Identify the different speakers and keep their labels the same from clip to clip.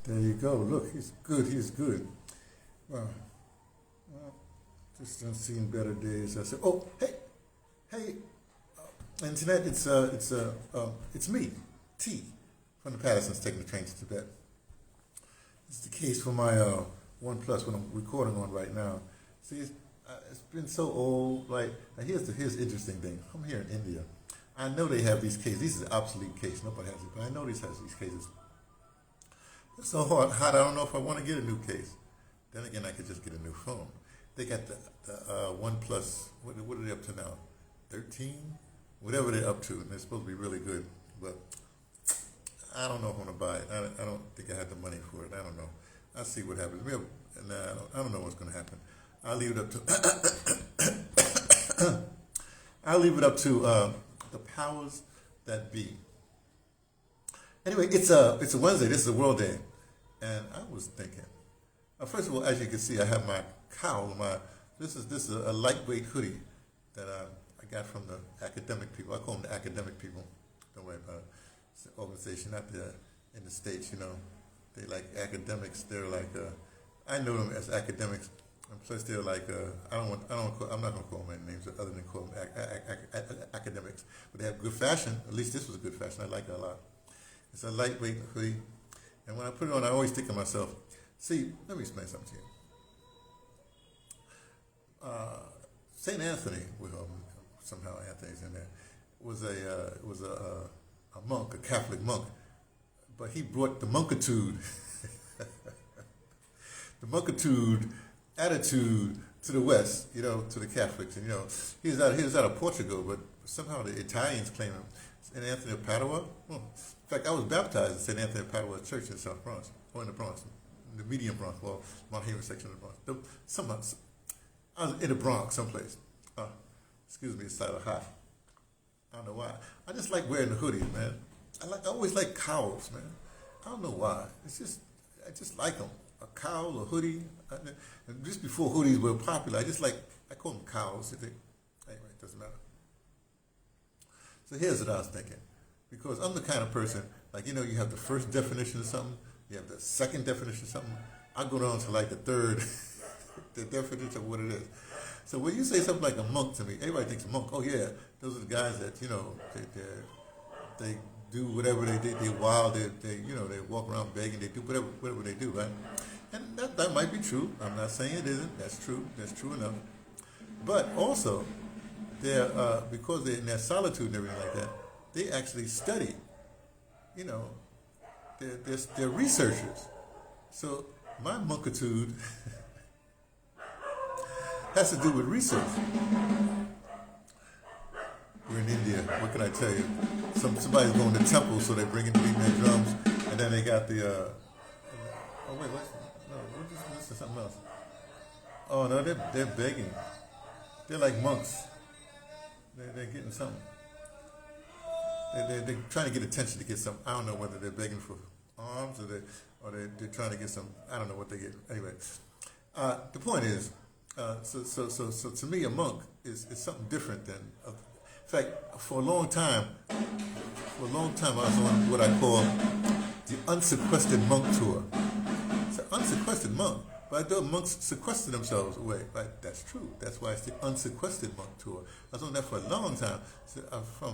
Speaker 1: There you go. Look, he's good. He's good. Well, well just done seen better days. I said, oh, hey, hey, internet. It's me, T, from the Pattersons taking the train to Tibet. It's the case for my One Plus, what I'm recording on right now. See, it's been so old. Like, now here's the interesting thing. I'm here in India. I know they have these cases. These are obsolete cases. Nobody has it, but I know these has these cases. It's so hard. I don't know if I want to get a new case. Then again, I could just get a new phone. They got the One Plus. What are they up to now? 13, whatever they're up to, and they're supposed to be really good. But I don't know if I'm gonna buy it. I don't think I have the money for it. I don't know. I'll see what happens. I don't know what's gonna happen. I'll leave it up to. I'll leave it up to the powers that be. Anyway, it's a Wednesday. This is a World Day, and I was thinking. First of all, as you can see, I have my cowl. This is a lightweight hoodie that I got from the academic people. I call them the academic people. Don't worry about it. It's an organization out there in the States. You know, they like academics. They're like I know them as academics. And plus, they're like I'm not going to call them any names other than call them academics. But they have good fashion. At least this was good fashion. I like it a lot. It's a lightweight hoodie, and when I put it on, I always think of myself. See, let me explain something to you. Saint Anthony, well, somehow Anthony's in there, was a monk, a Catholic monk, but he brought the monkitude, the monkitude attitude to the West, you know, to the Catholics, and you know, he was out of Portugal, but somehow the Italians claim him. Saint Anthony of Padua. In fact, I was baptized in St. Anthony of Padua Church in South Bronx, or in the Bronx, in the medium Bronx, well, Mount Haven section of the Bronx. I was in the Bronx someplace. Excuse me, it's slightly hot. I don't know why. I just like wearing the hoodies, man. I always like cowls, man. I don't know why. I just like them. A cowl, a hoodie. And just before hoodies were popular, I call them cowls. Anyway, it doesn't matter. So here's what I was thinking. Because I'm the kind of person, like, you know, you have the first definition of something, you have the second definition of something, I go down to like the third, the definition of what it is. So when you say something like a monk to me, everybody thinks a monk, oh yeah, those are the guys that, you know, they do whatever they do, they wild, they walk around begging, they do whatever they do, right? And that might be true. I'm not saying it isn't. That's true enough. But also, because they're in their solitude and everything like that, they actually study. You know, they're researchers. So my monkitude has to do with research. We're in India. What can I tell you? Somebody's going to temple, so they bring their drums, and then they got the. Oh wait, this is something else. Oh no, they're begging. They're like monks. They're getting something. They're trying to get attention to get some. I don't know whether they're begging for alms or they're trying to get some. I don't know what they get. Anyway, the point is, so to me, a monk is something different than. In fact, for a long time, I was on what I call the unsequestered monk tour. It's an unsequestered monk. But I thought monks sequester themselves away. Right? That's true. That's why it's the unsequestered monk tour. I was on that for a long time. So for a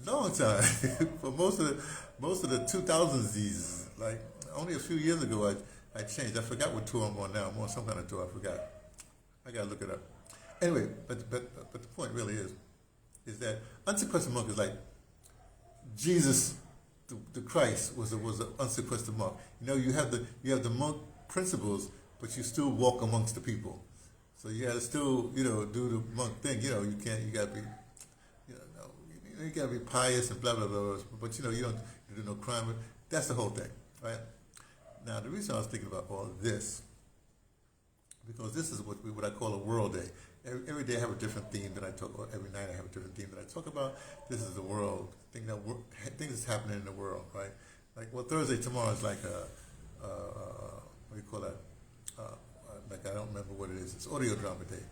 Speaker 1: long time. For most of the 2000s, like only a few years ago, I changed. I forgot what tour I'm on now. I'm on some kind of tour. I forgot. I gotta look it up. Anyway, but the point really is that unsequestered monk is like Jesus. The Christ was an unsequestered monk. You know, you have the monk principles, but you still walk amongst the people. So you got to still, you know, do the monk thing. You know, you got to be, you got to be pious and blah blah blah. But you know, you do no crime. That's the whole thing, right? Now, the reason I was thinking about all this, because this is what I call a world day. Every day I have a different theme that I talk about. Every night I have a different theme that I talk about. This is the world. Things that's happening in the world, right? Like, well, Thursday tomorrow is like what do you call that? Like, I don't remember what it is. It's audio drama day.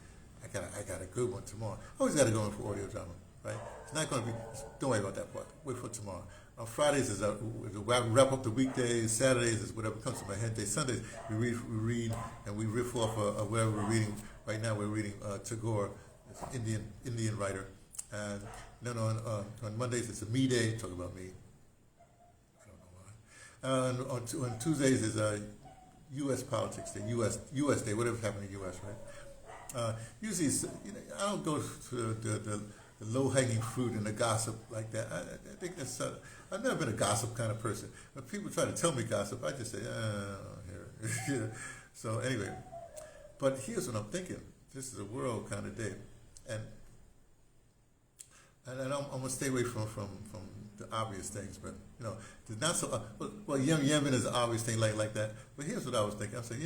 Speaker 1: I got a good one tomorrow. I always got to go in for audio drama, right? It's not going to be. Don't worry about that part. Wait for tomorrow. On Fridays is we wrap up the weekdays. Saturdays is whatever comes to my head. Sundays we read, and we riff off of wherever we're reading. Right now we're reading Tagore, this Indian writer, and then on Mondays it's a me day. Talk about me. I don't know why. On Tuesdays is U.S. politics, the U.S. day, whatever's happening in the U.S. Right. Usually, I don't go to the low-hanging fruit and the gossip like that. I think that's. I've never been a gossip kind of person. When people try to tell me gossip, I just say, here. So anyway, but here's what I'm thinking. This is a world kind of day, and I'm gonna stay away from the obvious things, but there's not so. Well, Yemen is an obvious thing like that. But here's what I was thinking. I'm saying,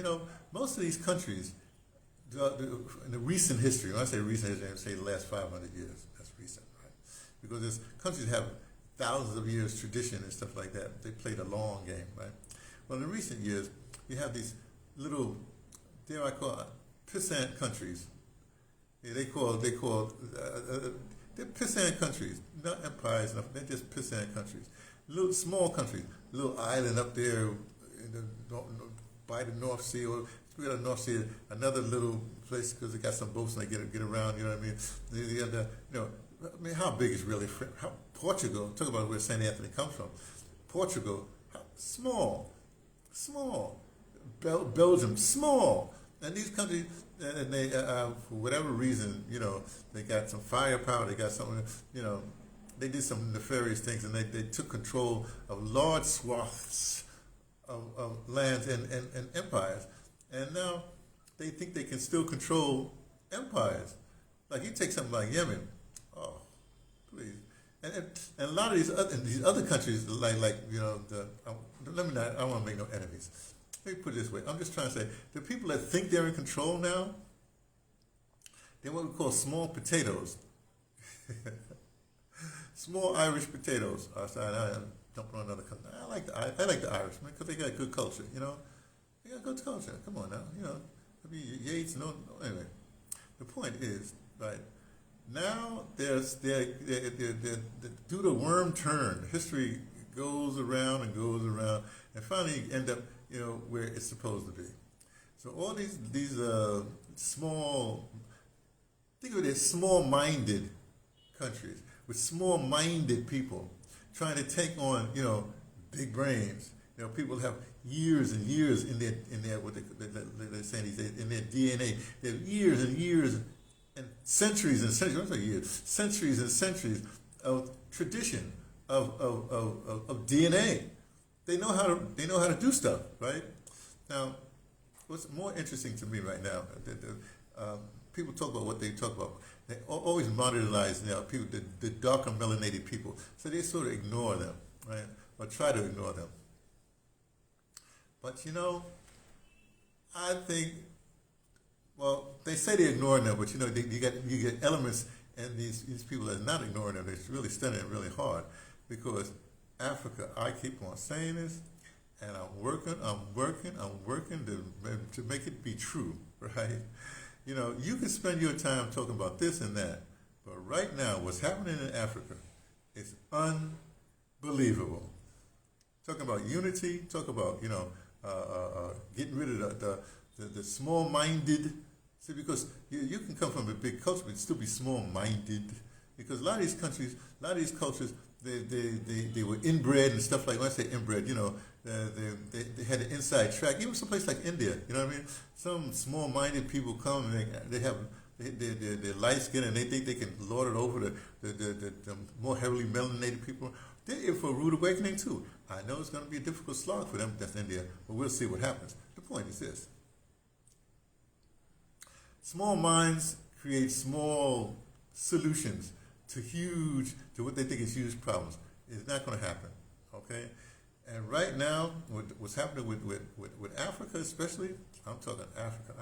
Speaker 1: most of these countries, in the recent history, when I say recent history, I say the last 500 years. That's recent, right? Because there's countries that have thousands of years tradition and stuff like that. They played a long game, right? Well, in recent years, you have these little, dare I call it, pissant countries. Yeah, they're pissant countries, not empires. They're just pissant countries. Little small countries, little island up there by the North Sea, or we got a North Sea, another little place because they got some boats and they get around. You know what I mean? How big is really Portugal? Talk about where St. Anthony comes from. Portugal, small. Belgium, small. And these countries, and they, for whatever reason, they got some firepower. They got something, they did some nefarious things, and they took control of large swaths of lands and empires. And now they think they can still control empires. Like you take something like Yemen, oh, please. And a lot of these other countries, I don't want to make no enemies. Let me put it this way. I'm just trying to say, the people that think they're in control now, they're what we call small potatoes. Small Irish potatoes. I'm jumping on another country. I like the Irishmen because they got good culture, They got good culture. Come on now, Yates, anyway. The point is, right, now there's due to worm turn, history goes around, and finally you end up, where it's supposed to be. So all these small, think of it as small-minded countries with small-minded people trying to take on, big brains. People have years and years in their what they're saying these days, in their DNA. They have years and years and centuries and centuries. I'm sorry, years, centuries and centuries of tradition of DNA. They know how to do stuff, right? Now, what's more interesting to me right now, people talk about what they talk about. They always marginalize people, the darker melanated people. So they sort of ignore them, right? Or try to ignore them. But I think, well, they say they're ignoring them, but you get elements in these people that are not ignoring them. They're really studying really hard, because Africa, I keep on saying this, and I'm working to make it be true, right? You can spend your time talking about this and that, but right now, what's happening in Africa is unbelievable. Talking about unity, talk about, getting rid of the small-minded. See, because you can come from a big culture but still be small-minded. Because a lot of these countries, a lot of these cultures, they were inbred and stuff like, when I say inbred, they had an inside track. Even someplace like India, you know what I mean? Some small-minded people come and they're light-skinned and they think they can lord it over the more heavily melanated people. They're in for a rude awakening too. I know it's going to be a difficult slog for them, that's India, but we'll see what happens. The point is this. Small minds create small solutions to what they think is huge problems. It's not going to happen, okay? And right now, what's happening with Africa especially, I'm talking Africa,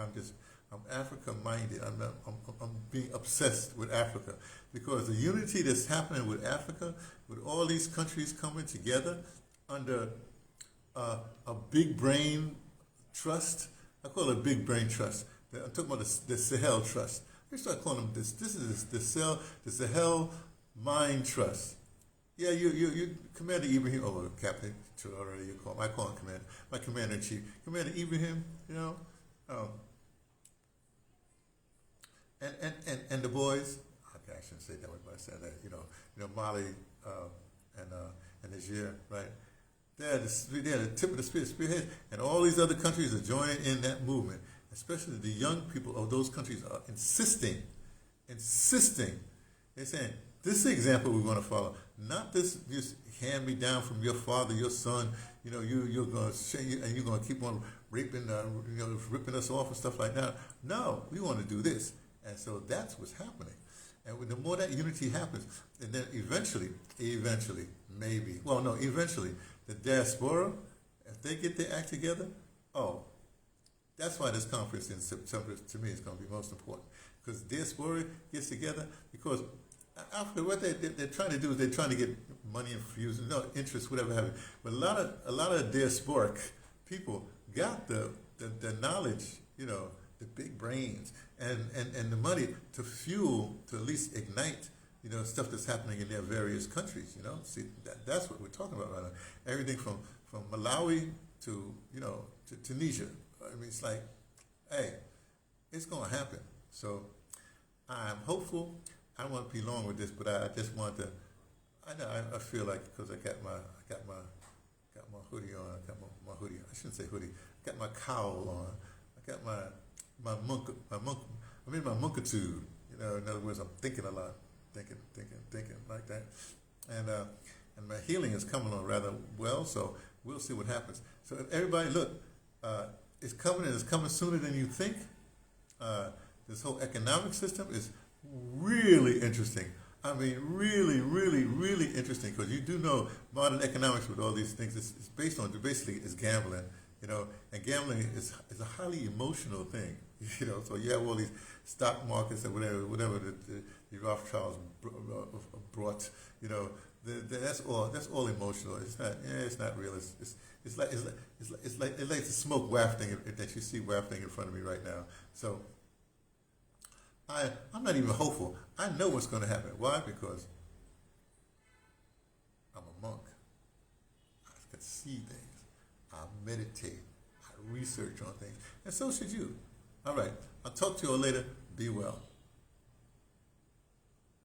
Speaker 1: I'm Africa-minded. I'm being obsessed with Africa, because the unity that's happening with Africa, with all these countries coming together under a big brain trust. I call it a big brain trust. I'm talking about the Sahel Trust. We start calling them this. This is the Sahel Mind Trust. Yeah, you Commander Ibrahim, oh, Captain, already you call him. I call him Commander. My Commander in Chief, Commander Ibrahim. Um, and the boys. Okay, I shouldn't say that way, but I said that. Mali and Niger, right? They're the tip of the spearhead, and all these other countries are joining in that movement. Especially the young people of those countries are insisting. They're saying, this is the example we're going to follow. Not this just hand me down from your father, your son. You're going to and you're going to keep on raping, ripping us off and stuff like that. No, we want to do this, and so that's what's happening. And the more that unity happens, and then eventually, eventually, the diaspora, if they get their act together, oh, that's why this conference in September, to me, is going to be most important. Because diaspora gets together, because after what they're trying to do is they're trying to get money infused, interest, whatever have you. But a lot of diasporic people got the knowledge, the big brains and the money to fuel, to at least ignite, stuff that's happening in their various countries. See, that's what we're talking about right now. Everything from Malawi to to Tunisia. I mean, it's like, hey, it's going to happen. So I'm hopeful. I don't want to be long with this, but I just want to. I feel like, because I got my hoodie on. I got my hoodie. I shouldn't say hoodie. I got my cowl on. I got my monk. I'm in my monkitude. In other words, I'm thinking a lot, thinking like that, and my healing is coming on rather well. So we'll see what happens. So if everybody look, it's coming, and it's coming sooner than you think. This whole economic system is really interesting. I mean, really, really, really interesting, because you do know modern economics with all these things is based on, basically, is gambling, and gambling is a highly emotional thing, so you have all these stock markets and whatever the Rothschilds brought, that's all emotional. It's not real. It's like the smoke wafting that you see wafting in front of me right now. So I'm not even hopeful. I know what's going to happen. Why? Because I'm a monk. I can see things. I meditate. I research on things. And so should you. All right. I'll talk to you all later. Be well.